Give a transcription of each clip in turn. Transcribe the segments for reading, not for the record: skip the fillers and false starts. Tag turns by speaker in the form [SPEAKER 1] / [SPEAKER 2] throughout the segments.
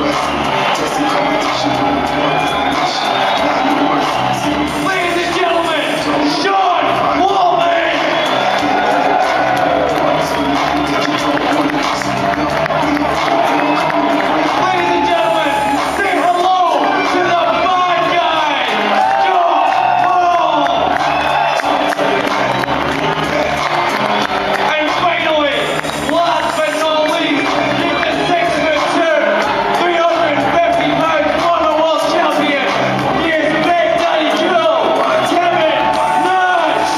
[SPEAKER 1] Ladies and gentlemen, Sean Waltman! Ladies and gentlemen, say hello to the bad guy, John Paul! And finally, last but not least, he's the 6'2", 350-pound former world champion. He is Big Daddy Joe, Kevin Nash!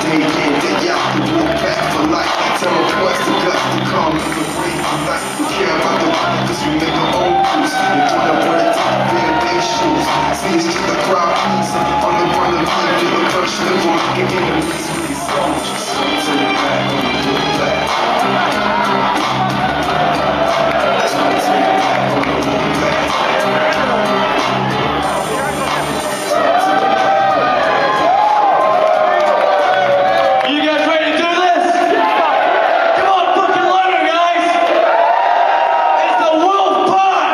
[SPEAKER 2] Day in, day out, the Wolfpack for life. Tell them twice the guts to come to the crazy life. We care about the life, cause we make our own rules. We put up on the top, wearing big shoes. Sneeze to the crowd, please. On the front of the line, do the first level. Get in the race with these songs. Turn it back on the Wolfpack. Turn it back on the Wolfpack.
[SPEAKER 1] You guys ready to do this? Come on, fucking louder, guys! It's the Wolfpack!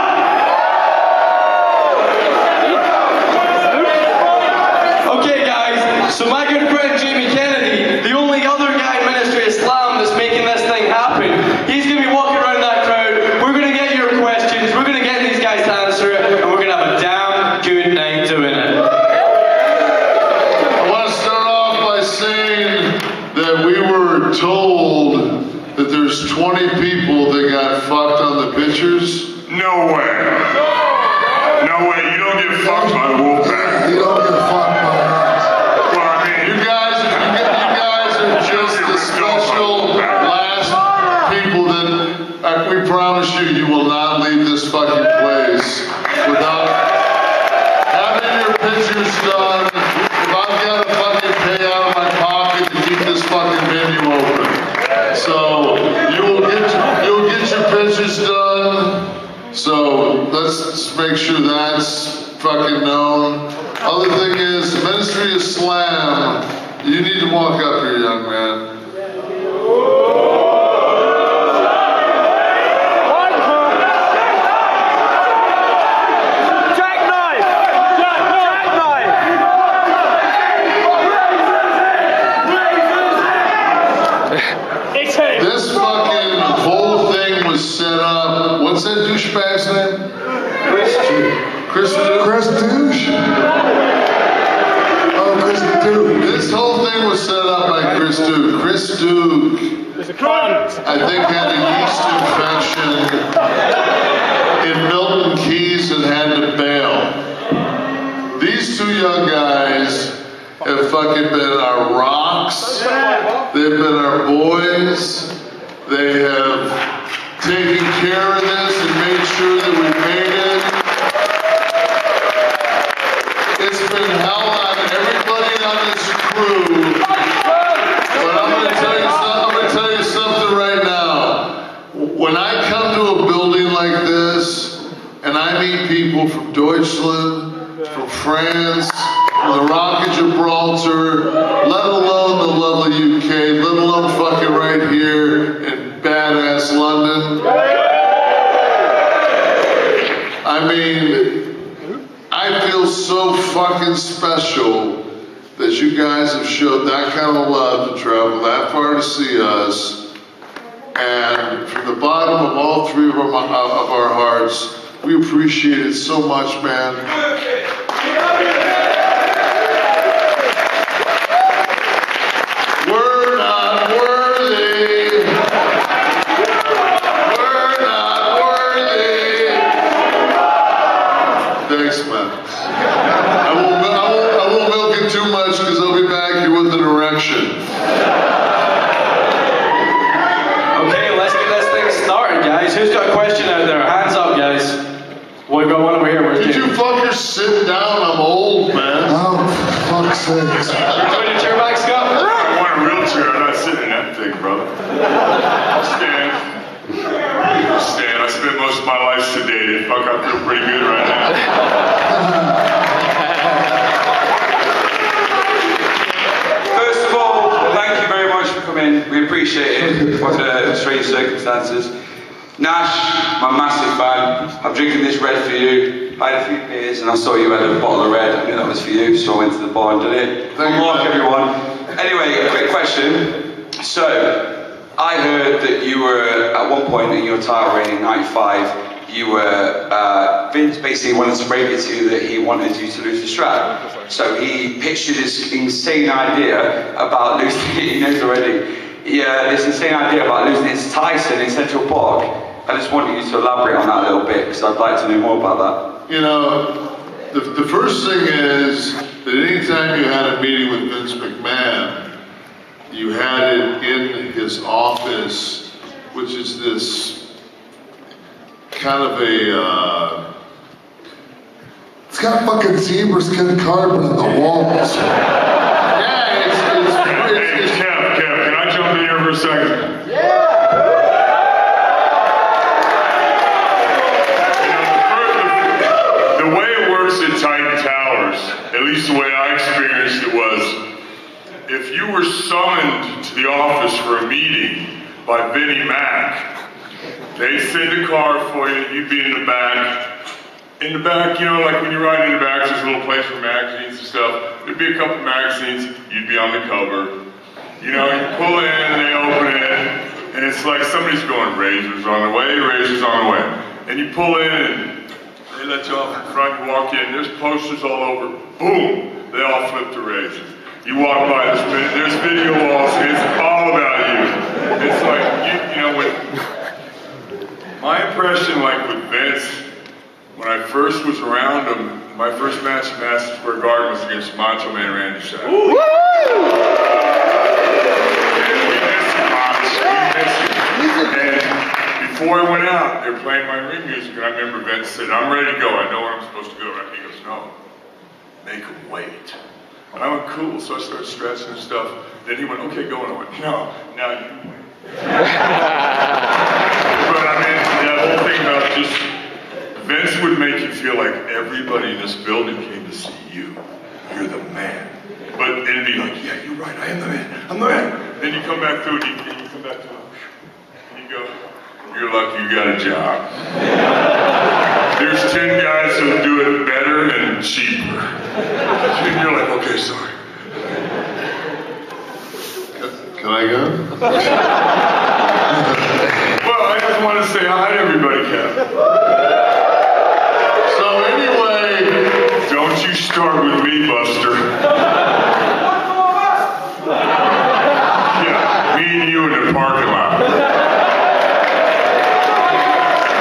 [SPEAKER 1] Okay, guys, so my good friend Jamie Kennedy, the only other guy in Ministry of Islam that's making this thing happen, he's gonna be walking around that crowd. We're gonna get your questions, we're gonna get these guys to answer it, and we're gonna have a damn good night doing it.
[SPEAKER 3] I want to start off by saying that we were told that there's 20 people that got fucked on the pictures.
[SPEAKER 4] No way. No way. You don't get fucked by the Wolfpack.
[SPEAKER 3] You don't get fucked by us.
[SPEAKER 4] Well, I mean,
[SPEAKER 3] You guys are just the special last people that we promise you will not leave this fucking place without having your pictures done. If I've got to fucking pay out of my pocket to keep this fucking venue open. So you'll get your pictures done. So let's make sure that's fucking known. Other thing is, Ministry of Slam, you need to walk up here, young man. This fucking whole thing was set up. What's that douchebag's name? Chris Douche. Oh, Chris Duke. This whole thing was set up by Chris Duke. Chris Duke, I think, had a yeast infection in Milton Keys and had to bail. These two young guys have fucking been our rocks. They've been our boys. They have taken care of this and made sure that we made it. It's been hell on everybody on this crew. But I'm gonna tell you something right now. When I come to a building like this and I meet people from Deutschland, from France, from the Rock of Gibraltar, let alone the lovely UK, let alone fucking right here in badass London. I mean, I feel so fucking special that you guys have showed that kind of love to travel that far to see us. And from the bottom of all three of our hearts, we appreciate it so much, man. We're not worthy. We're not worthy. Thanks, man. I won't milk it too much because I'll be back here with an erection.
[SPEAKER 1] Okay, let's get this thing started, guys. Who's got a question out there? Hands up, guys. We've got one over here. Where's
[SPEAKER 3] Did you
[SPEAKER 1] Jamie?
[SPEAKER 3] fuckers sit down? I'm old, man.
[SPEAKER 5] Oh, for fuck's sake.
[SPEAKER 1] You're doing your chair back, Scott?
[SPEAKER 4] I want a wheelchair. I'm not sitting in that thing, brother. I'll stand. I spent most of my life sedated. Fuck, I feel pretty good right now.
[SPEAKER 6] First of all, thank you very much for coming. We
[SPEAKER 5] appreciate it. What strange circumstances. Nash, my massive fan. I'm drinking this red for you. I had a few beers and I saw you had a bottle of red. I knew that was for you, so I went to the bar and did it. Good luck, everyone. Anyway, a quick question. So, I heard that you were, at one point in your title reign in 95, you were, Vince basically wanted to break it to you that he wanted you to lose the strap. So he pitched you this insane idea about losing, he knows already, this insane idea about losing it to Tyson in Central Park. I just wanted you to elaborate on that a little bit, because I'd like to know more about that.
[SPEAKER 3] You know, the first thing is that anytime you had a meeting with Vince McMahon, you had it in his office, which is this kind of it's got fucking zebra skin carpet on the walls. Yeah, it's
[SPEAKER 4] Kev, can I jump in here for a second? The way it works at Titan Towers, at least the way I experienced it was, if you were summoned to the office for a meeting by Vinnie Mac, they'd send a car for you, you'd be in the back. In the back, you know, like when you ride in the back, there's a little place for magazines and stuff. There'd be a couple magazines, you'd be on the cover. You know, you pull in, they open it, and it's like somebody's going, razors on the way, razors on the way. And you pull in, and they let you off in front, you walk in, there's posters all over, boom, they all flip to razors. You walk by, there's video walls, it's all about you. It's like, you know, when, my impression, like with Vince, when I first was around him, my first match at Madison Square Garden was against Macho Man Randy Savage. Woo! And we missed him, honestly, we missed him. And before I went out, they were playing my ring music, and I remember Vince said, I'm ready to go, I know where I'm supposed to go. And he goes, no, make him wait. And I went, cool, so I started stretching and stuff. Then he went, okay, go, and I went, no, now you wait. But I mean, that whole thing about just, Vince would make you feel like everybody in this building came to see you. You're the man. But it'd be like, yeah, you're right, I am the man, I'm the man. Then you come back through and you come back to him, and you go, you're lucky you got a job. There's 10 guys who do it better and cheaper. And you're like, okay, sorry.
[SPEAKER 3] Can I go?
[SPEAKER 4] Well, I just want to say hi to everybody, Kev.
[SPEAKER 3] So anyway,
[SPEAKER 4] Don't you start with me, Buster. Yeah, me and you in the parking lot.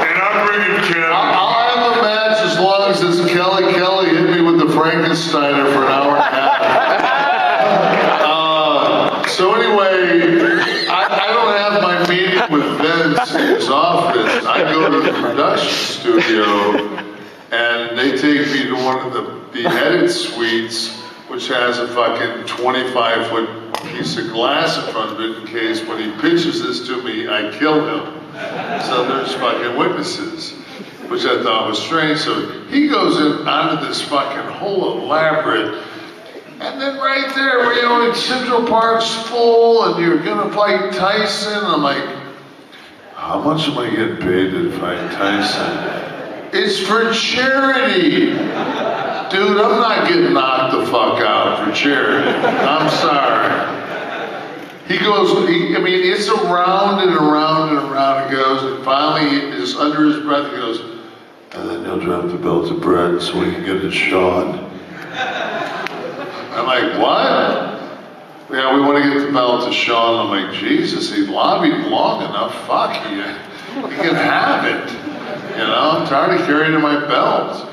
[SPEAKER 4] And I'm bringing Kev.
[SPEAKER 3] I'll have a match as long as it's Kelly hit me with the Frankensteiner for an hour and a half. So anyway, I don't have my meeting with Vince in his office. I go to the production studio and they take me to one of the beheaded suites, which has a fucking 25-foot piece of glass in front of it in case when he pitches this to me, I kill him. So there's fucking witnesses, which I thought was strange. So he goes in onto this fucking whole elaborate, and then right there, where you know, Central Park's full, and you're gonna fight Tyson. I'm like, how much am I getting paid to fight Tyson? It's for charity. Dude, I'm not getting knocked the fuck out for charity. I'm sorry. He goes, it's around and around and around it goes, and finally, is under his breath, he goes, and then he'll drop the belt to Brett so we can get it Sean. I'm like, what? Yeah, we want to get the belt to Sean. I'm like, Jesus, he lobbied long enough. Fuck, he can have it. You know, I'm tired of carrying my belt.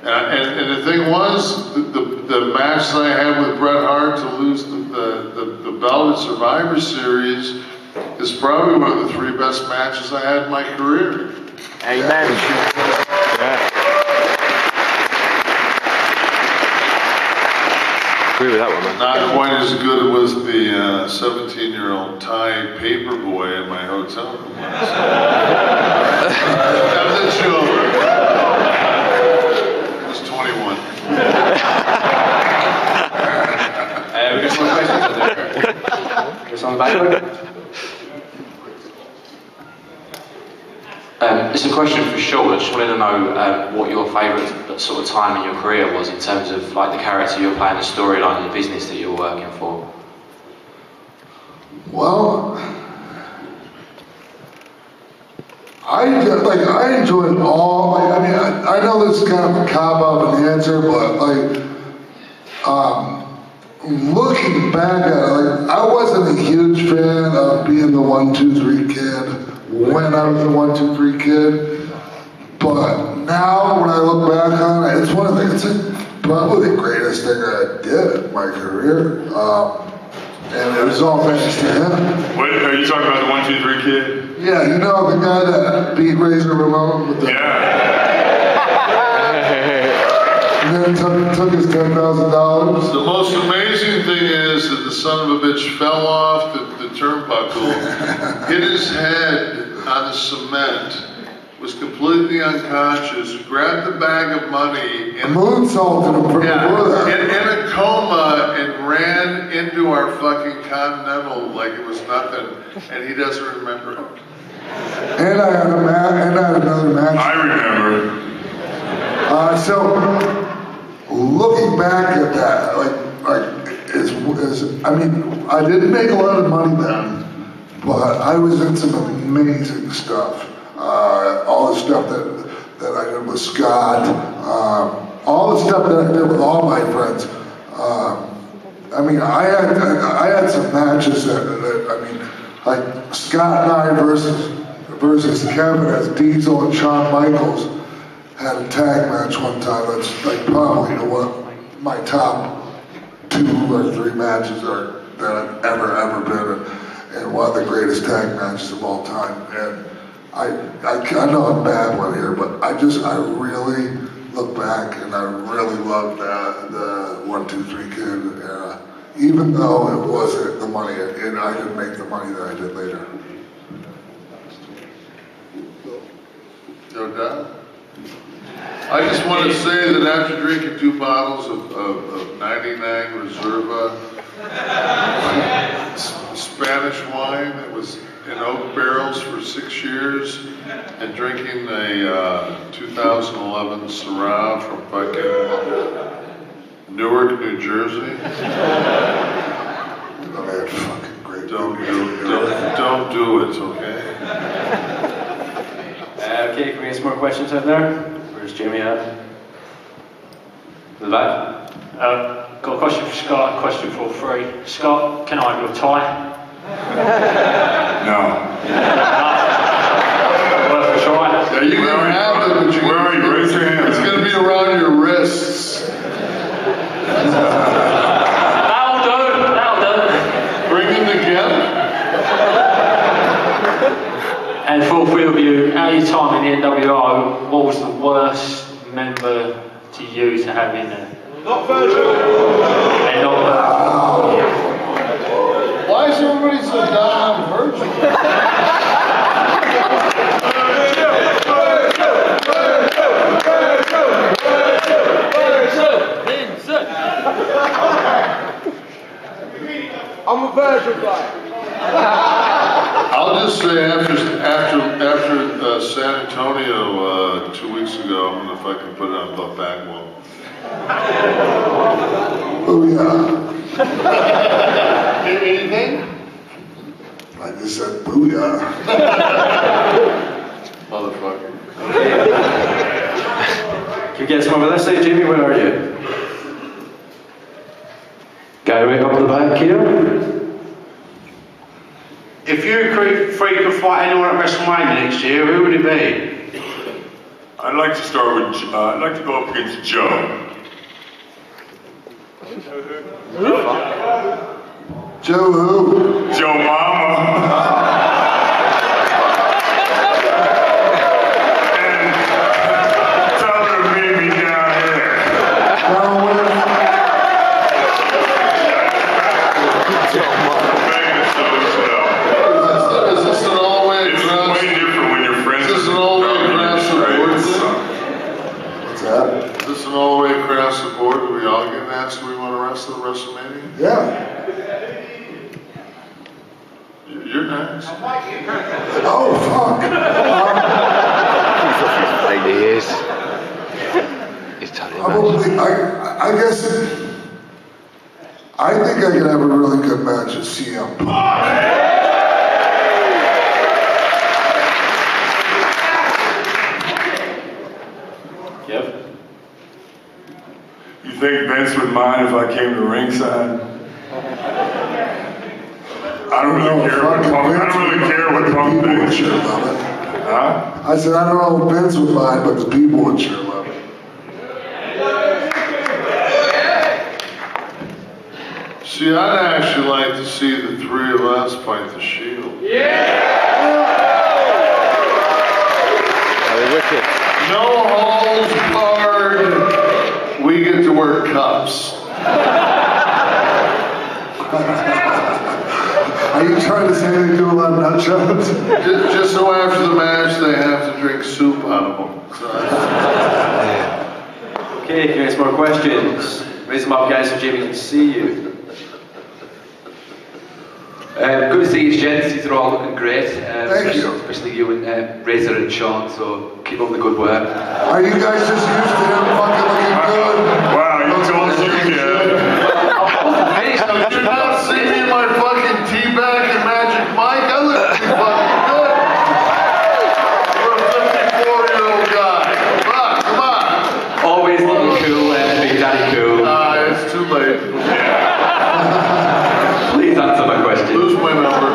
[SPEAKER 3] And the thing was, the match that I had with Bret Hart to lose the belt at Survivor Series is probably one of the 3 best matches I had in my career.
[SPEAKER 6] Amen. Agree with that one, man.
[SPEAKER 3] Not quite as good as the 17-year-old Thai paperboy in my hotel room. That was a joke. I was 21.
[SPEAKER 5] We got some questions in there.
[SPEAKER 1] this on the back.
[SPEAKER 6] It's a question for Sean. I just wanted to know what your favourite sort of time in your career was in terms of like the character you're playing, the storyline, the business that you're working for.
[SPEAKER 3] Well, I enjoyed all. I mean, I know this is kind of a cop out of an answer, but looking back at it, like I wasn't a huge fan of being the 1, 2, 3 kid when I was the 1, 2, 3 kid. But now when I look back on it, it's one of the, it's probably the greatest thing I did in my career. And it was all thanks to him.
[SPEAKER 4] What, are you talking about the 1, 2, 3 kid?
[SPEAKER 3] Yeah, you know the guy that beat Razor Ramon with the... And then took his $10,000.
[SPEAKER 7] The most amazing thing is that the son of a bitch fell off the turnbuckle, hit his head on the cement, was completely unconscious, grabbed the bag of money, and
[SPEAKER 3] Moonsaulted him from before that.
[SPEAKER 7] in a coma, and ran into our fucking Continental like it was nothing, and he doesn't remember it.
[SPEAKER 3] And I had another match.
[SPEAKER 4] I remember.
[SPEAKER 3] So looking back at that, I mean, I didn't make a lot of money then, but I was in some amazing stuff. All the stuff that I did with Scott, all the stuff that I did with all my friends. I mean, I had some matches that I mean, like Scott and I versus Kevin as Diesel and Shawn Michaels had a tag match one time. That's like probably what my top 2 or 3 matches are that I've ever been in, and one of the greatest tag matches of all time. And I know I'm bad one here, but I really look back and I really love the 1, 2, 3 kid era, even though it wasn't the money, and I didn't make the money that I did later.
[SPEAKER 7] No doubt. I just want to say that after drinking 2 bottles of 99 Reserva Spanish wine that was in oak barrels for 6 years, and drinking a 2011 Syrah from fucking Newark, New Jersey.
[SPEAKER 3] I had fucking great.
[SPEAKER 7] Don't do it, okay?
[SPEAKER 1] Okay, can we get some more questions over there? Where's Jimmy at? To the back?
[SPEAKER 8] Got a question for Scott, a question for free. Scott, can I have your tie?
[SPEAKER 4] No.
[SPEAKER 8] Worth a try.
[SPEAKER 7] Yeah, you can have it, but
[SPEAKER 4] Where are you? Raise your hand.
[SPEAKER 7] it's gonna be around your wrists.
[SPEAKER 8] That'll do.
[SPEAKER 7] Bring them together.
[SPEAKER 8] And for all 3 of you, at your time in the NWO, what was the worst member to you to have in there?
[SPEAKER 1] Not Virgil.
[SPEAKER 8] And not
[SPEAKER 7] Why is everybody so down on Virgil?
[SPEAKER 1] I'm a Virgil guy.
[SPEAKER 7] I'll just say after San Antonio 2 weeks ago, I'm gonna fucking put it on the back wall.
[SPEAKER 3] Oh yeah.
[SPEAKER 7] Anything?
[SPEAKER 3] I just said booyah.
[SPEAKER 7] Motherfucker.
[SPEAKER 1] Can we get some over there? Say, Jimmy, where are you? Go right up to the back here.
[SPEAKER 9] If you three could fight anyone at WrestleMania next year, who would it be?
[SPEAKER 4] I'd like to start with, I'd like to go up against Joe.
[SPEAKER 3] Joe who?
[SPEAKER 4] Joe Mama. And tell her to meet me down here.
[SPEAKER 3] Down where?
[SPEAKER 4] Vegas, so
[SPEAKER 7] Is this an all-way
[SPEAKER 4] it's
[SPEAKER 7] across?
[SPEAKER 4] way different when you're friends.
[SPEAKER 7] Is this an
[SPEAKER 4] with
[SPEAKER 7] all-way
[SPEAKER 4] government,
[SPEAKER 7] across the
[SPEAKER 4] right?
[SPEAKER 7] board
[SPEAKER 4] It's,
[SPEAKER 7] thing?
[SPEAKER 3] What's that?
[SPEAKER 7] Is this an all-way across the board? Do we all get asked who we want to wrestle at WrestleMania?
[SPEAKER 3] Yeah.
[SPEAKER 7] Max?
[SPEAKER 10] Oh, fuck.
[SPEAKER 11] He is. He's totally
[SPEAKER 10] Probably, I guess, I think I could have a really good match with CM Punk.
[SPEAKER 8] Yep.
[SPEAKER 4] You think Vince would mind if I came to ringside? I don't really care what Punk thinks. Huh?
[SPEAKER 10] I said, I don't know if Vince would mind, but the people would sure love it.
[SPEAKER 7] See, I'd actually like to see the three of us fight the Shield.
[SPEAKER 11] Very wicked.
[SPEAKER 7] No holds barred. We get to wear cups.
[SPEAKER 10] Are you trying to say they do a lot of nut shots?
[SPEAKER 7] Just so after the match they have to drink soup out of them. So
[SPEAKER 1] Okay, can I ask more questions? Raise them up, guys, so Jamie can see you. Good to see you, gents. These are all looking great.
[SPEAKER 10] Thank you.
[SPEAKER 1] Especially you and Razor and Sean, so keep up the good work.
[SPEAKER 10] Are you guys just used to him fucking looking good?
[SPEAKER 4] Wow, you told us you did.
[SPEAKER 7] hey, so did you not see me in my fucking teabag and Magic Mike? I look pretty fucking good. For a 54-year-old guy. Come on.
[SPEAKER 1] Always looking cool and Big Daddy cool.
[SPEAKER 7] It's too late.
[SPEAKER 1] Please answer my question.
[SPEAKER 7] Lose my number.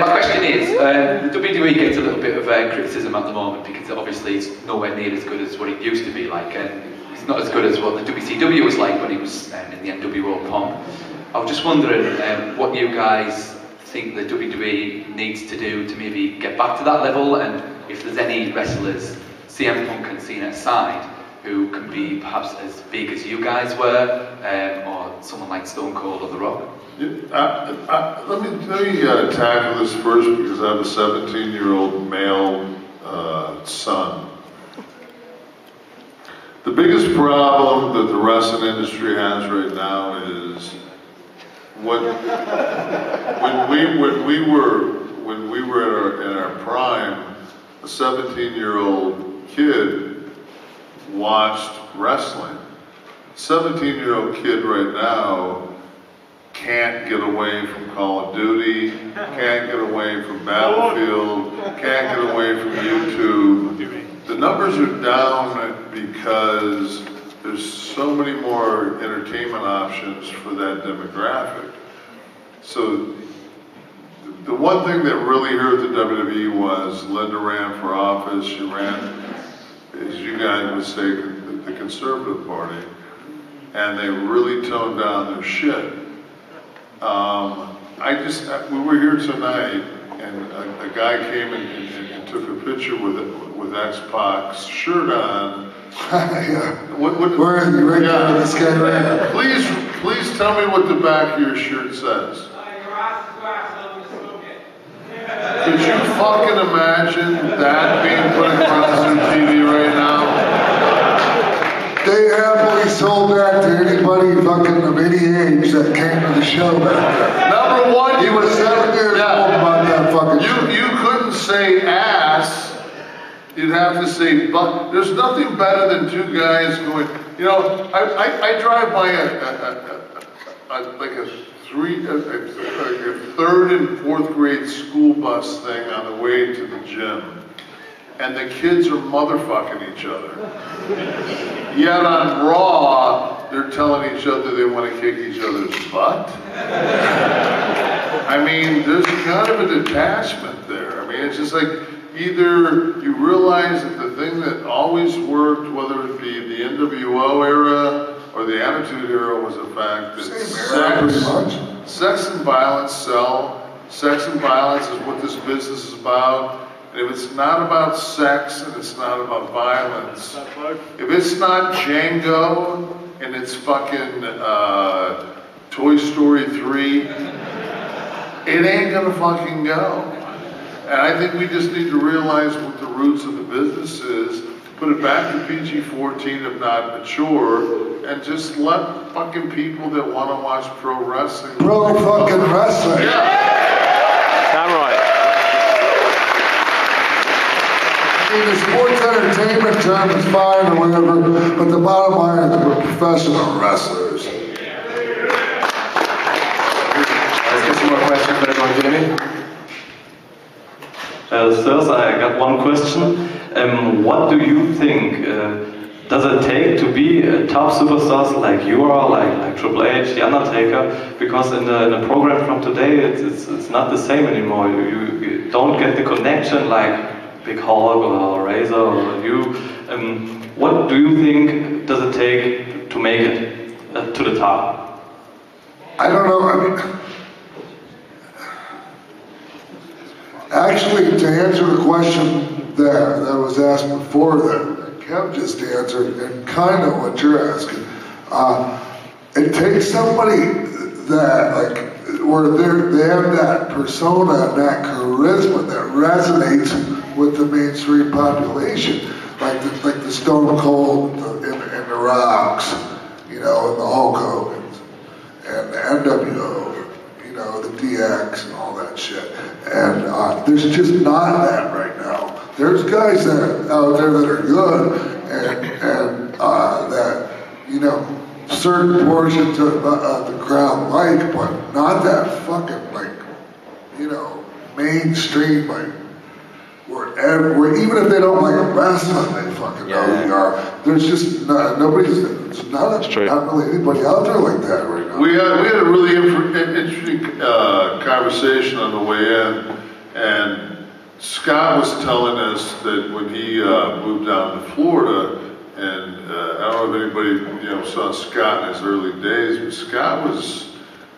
[SPEAKER 1] My question is, the WWE gets a little bit of criticism at the moment because obviously it's nowhere near as good as what it used to be like, and it's not as good as what the WCW was like when it was in the NWO pomp. I was just wondering what you guys think the WWE needs to do to maybe get back to that level, and if there's any wrestlers, CM Punk and Cena aside, who can be perhaps as big as you guys were, or someone like Stone Cold or The Rock?
[SPEAKER 7] Let me tackle this first because I have a 17-year-old male son. The biggest problem that the wrestling industry has right now is when we were in our prime, a 17-year-old kid watched wrestling. 17-year-old kid right now can't get away from Call of Duty, can't get away from Battlefield, can't get away from YouTube. The numbers are down because there's so many more entertainment options for that demographic. So the one thing that really hurt the WWE was Linda ran for office, she ran, as you guys would say, the Conservative Party, and they really toned down their shit. We were here tonight, and a guy came and took a picture with X-Pac's shirt on.
[SPEAKER 10] Yeah.
[SPEAKER 7] Where
[SPEAKER 10] is he? Right there, this guy right now.
[SPEAKER 7] Please tell me what the back of your shirt says. Could you fucking imagine that being put across on TV right now?
[SPEAKER 10] They happily sold that to anybody fucking of any age that came to the show back there.
[SPEAKER 7] Number one,
[SPEAKER 10] He was 7 years old about that fucking shit.
[SPEAKER 7] You couldn't say ass. You'd have to say butt. There's nothing better than two guys going. You know, I drive by a third and fourth grade school bus thing on the way to the gym. And the kids are motherfucking each other. Yet on Raw, they're telling each other they want to kick each other's butt. I mean, there's kind of a detachment there. I mean, it's just like either you realize that the thing that always worked, whether it be the NWO era or the Attitude Era, was the fact that sex and violence sell. Sex and violence is what this business is about. And if it's not about sex and it's not about violence, if it's not Django and it's fucking Toy Story 3, it ain't gonna fucking go. And I think we just need to realize what the roots of the business is, put it back to PG-14 if not mature, and just let fucking people that want to watch pro wrestling.
[SPEAKER 10] Pro fucking wrestling.
[SPEAKER 7] Yeah.
[SPEAKER 10] the sports entertainment term is fine or whatever, but the bottom line is we're professional wrestlers.
[SPEAKER 12] Let's get some more questions. Better go, Jimmy.
[SPEAKER 13] Sirs, I got one question. What do you think does it take to be a top superstars like you are, like Triple H, The Undertaker? Because in the program from today, it's not the same anymore. You don't get the connection like Big Hulk or Razor or you. What do you think does it take to make it to the top?
[SPEAKER 10] I don't know, I mean, actually, to answer the question that was asked before that Kev just answered, and kind of what you're asking, it takes somebody that, like, where they have that persona and that charisma that resonates with the mainstream population, like the Stone Cold and the Rocks, you know, and the Hulk Hogan's, and the NWO, you know, the DX and all that shit. And there's just not that right now. There's guys that out there that are good and that, you know, certain portions of the crowd like, but not that fucking, like, you know, mainstream, like, where even if they don't like wrestling, they fucking know who you are. There's just not really anybody out there like that right now.
[SPEAKER 7] We had a really interesting conversation on the way in, and Scott was telling us that when he moved down to Florida, and I don't know if anybody saw Scott in his early days, but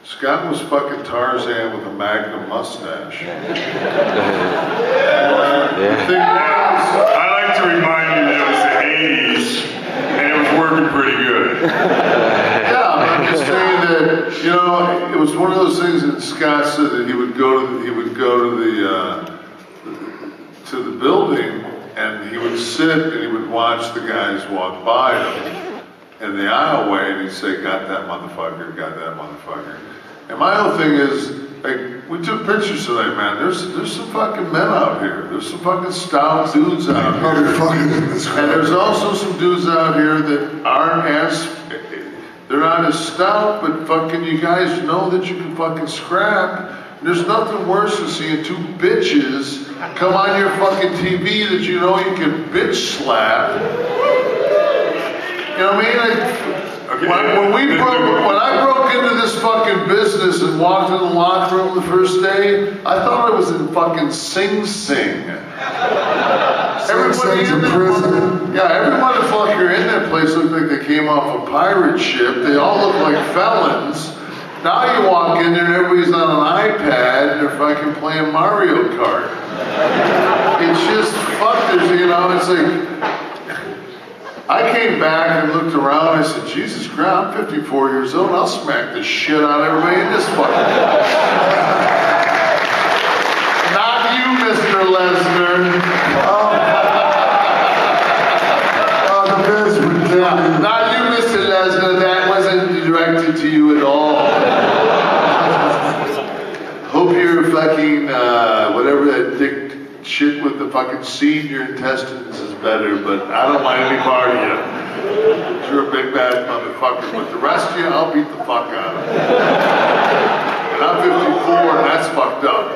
[SPEAKER 7] Scott was fucking Tarzan with a Magnum mustache.
[SPEAKER 4] I like to remind you that it was the 80s and it was working pretty good.
[SPEAKER 7] Yeah, but I'm just saying that, you know, it was one of those things that Scott said that he would go to the building and he would sit and he would watch the guys walk by him in the aisleway and he'd say, got that motherfucker, got that motherfucker. And my whole thing is, like, we took pictures tonight, man. There's some fucking men out here. There's some fucking stout dudes out here. And there's also some dudes out here that aren't as, they're not as stout, but fucking you guys know that you can fucking scrap. And there's nothing worse than seeing two bitches come on your fucking TV that you know you can bitch slap. You know what I mean? Like, when I broke into this fucking business and walked in the locker room the first day, I thought I was in fucking Sing Sing. Everybody in prison. Yeah, every motherfucker in that place looked like they came off a pirate ship. They all looked like felons. Now you walk in there and everybody's on an iPad and they're fucking playing Mario Kart. It's just, fuck, you know, it's like, I came back and looked around and I said, Jesus Christ, I'm 54 years old, I'll smack the shit out of everybody in this fucking place. Not you, Mr. Lesnar. Not you, Mr. Lesnar, that wasn't directed to you at all. Hope you're fucking, whatever that dick shit with the fucking seed in your intestines is better, but I don't mind any part of you. You're a big bad motherfucker, but the rest of you, I'll beat the fuck out of. And I'm 54 and that's fucked up.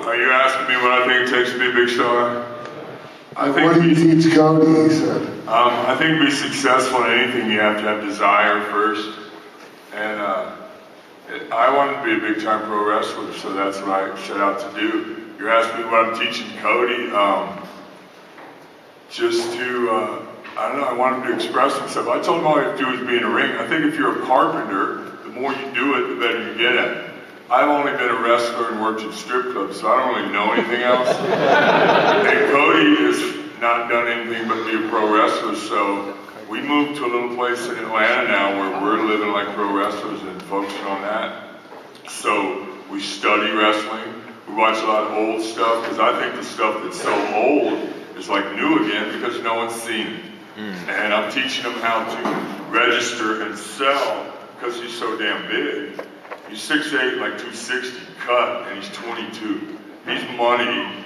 [SPEAKER 4] Are you asking me what I think it takes to be a big star?
[SPEAKER 10] What do you teach Cody, he said?
[SPEAKER 4] I think to be successful in anything, you have to have desire first. And I wanted to be a big time pro wrestler, so that's what I set out to do. You're asking me what I'm teaching Cody, just to, I don't know, I want him to express himself. I told him all he had to do was be in a ring. I think if you're a carpenter, the more you do it, the better you get at it. I've only been a wrestler and worked in strip clubs, so I don't really know anything else. And Cody has not done anything but be a pro wrestler, so we moved to a little place in Atlanta now where we're living like pro wrestlers and focusing on that. So we study wrestling, we watch a lot of old stuff, because I think the stuff that's so old is like new again because no one's seen it. And I'm teaching him how to register and sell because he's so damn big. He's 6'8", like 260, cut, and he's 22. He's money.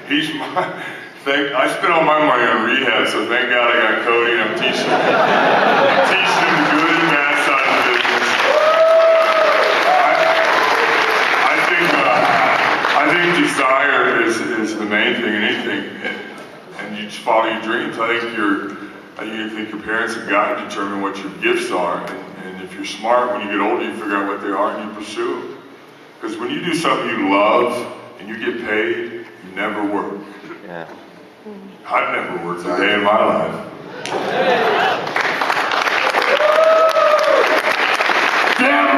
[SPEAKER 4] He's my. I spent all my money on rehab, so thank God I got Cody, and I'm teaching him the good and bad side of the business. I think desire is the main thing in anything, and you just follow your dreams. I think your parents have got to determine what your gifts are, and if you're smart, when you get older, you figure out what they are and you pursue them. Because when you do something you love and you get paid, you never work.
[SPEAKER 11] Yeah.
[SPEAKER 4] I've never worked a day in my life. Damn